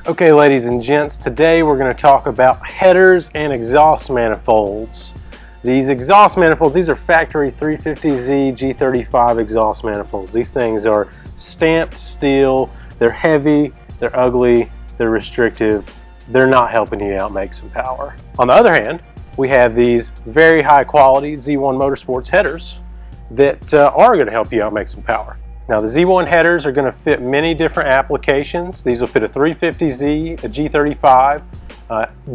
Okay, ladies and gents, today we're going to talk about headers and exhaust manifolds. These exhaust manifolds, these are factory 350Z G35 exhaust manifolds. These things are stamped steel, they're heavy, they're ugly, they're restrictive, they're not helping you out make some power. On the other hand, we have these very high quality Z1 Motorsports headers that are going to help you out make some power. Now the Z1 headers are going to fit many different applications. These will fit a 350Z, a G35,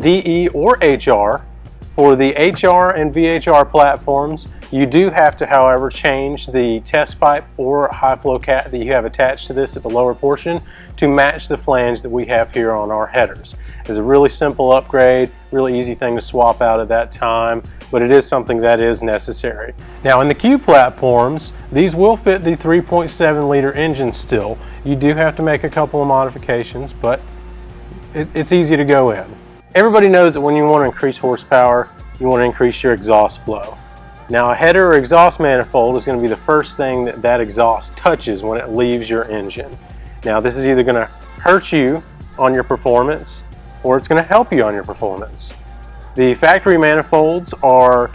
DE or HR. For the HR and VHR platforms, you do have to, however, change the test pipe or high flow cat that you have attached to this at the lower portion to match the flange that we have here on our headers. It's a really simple upgrade, really easy thing to swap out at that time, but it is something that is necessary. Now in the Q platforms, these will fit the 3.7 liter engine still. You do have to make a couple of modifications, but it's easy to go in. Everybody knows that when you want to increase horsepower, you want to increase your exhaust flow. Now a header or exhaust manifold is going to be the first thing that exhaust touches when it leaves your engine. Now this is either going to hurt you on your performance or it's going to help you on your performance. The factory manifolds are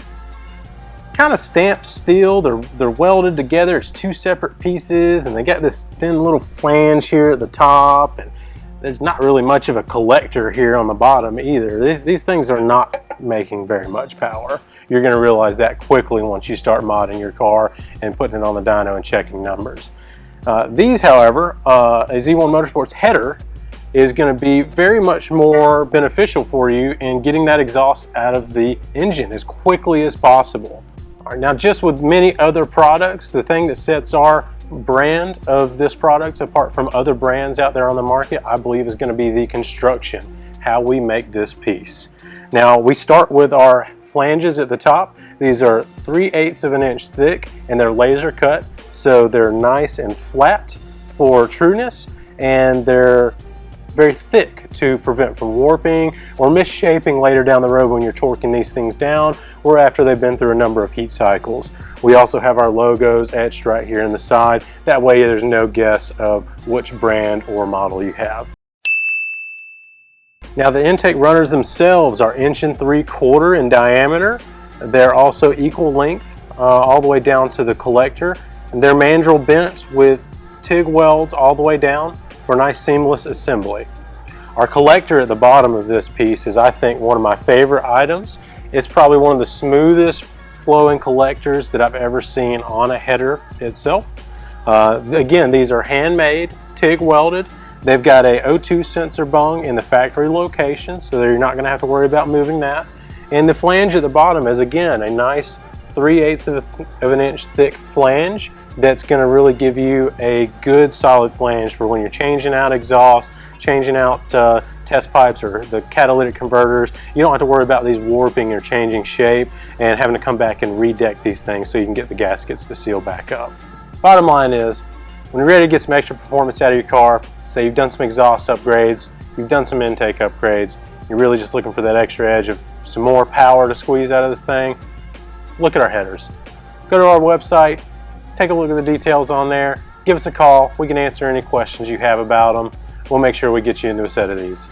kind of stamped steel, they're welded together, it's two separate pieces, and they got this thin little flange here at the top, and there's not really much of a collector here on the bottom either. These things are not making very much power. You're going to realize that quickly once you start modding your car and putting it on the dyno and checking numbers. These, however, a Z1 Motorsports header is going to be very much more beneficial for you in getting that exhaust out of the engine as quickly as possible. All right, now just with many other products, the thing that sets our brand of this product apart from other brands out there on the market, I believe, is going to be the construction, how we make this piece. Now we start with our flanges at the top. These are 3/8 of an inch thick and they're laser cut, so they're nice and flat for trueness, and they're very thick to prevent from warping or misshaping later down the road when you're torquing these things down or after they've been through a number of heat cycles. We also have our logos etched right here in the side. That way there's no guess of which brand or model you have. Now the intake runners themselves are 1.75 inches in diameter. They're also equal length all the way down to the collector. And they're mandrel bent with TIG welds all the way down for a nice seamless assembly. Our collector at the bottom of this piece is, I think, one of my favorite items. It's probably one of the smoothest flowing collectors that I've ever seen on a header itself. Again, these are handmade, TIG welded. They've got a O2 sensor bung in the factory location, so you're not going to have to worry about moving that. And the flange at the bottom is, again, a nice 3/8 of an inch thick flange that's going to really give you a good solid flange for when you're changing out exhaust, changing out test pipes or the catalytic converters. You don't have to worry about these warping or changing shape and having to come back and redeck these things so you can get the gaskets to seal back up. Bottom line is, when you're ready to get some extra performance out of your car, say you've done some exhaust upgrades, you've done some intake upgrades, you're really just looking for that extra edge of some more power to squeeze out of this thing, look at our headers. Go to our website, take a look at the details on there, give us a call, we can answer any questions you have about them. We'll make sure we get you into a set of these.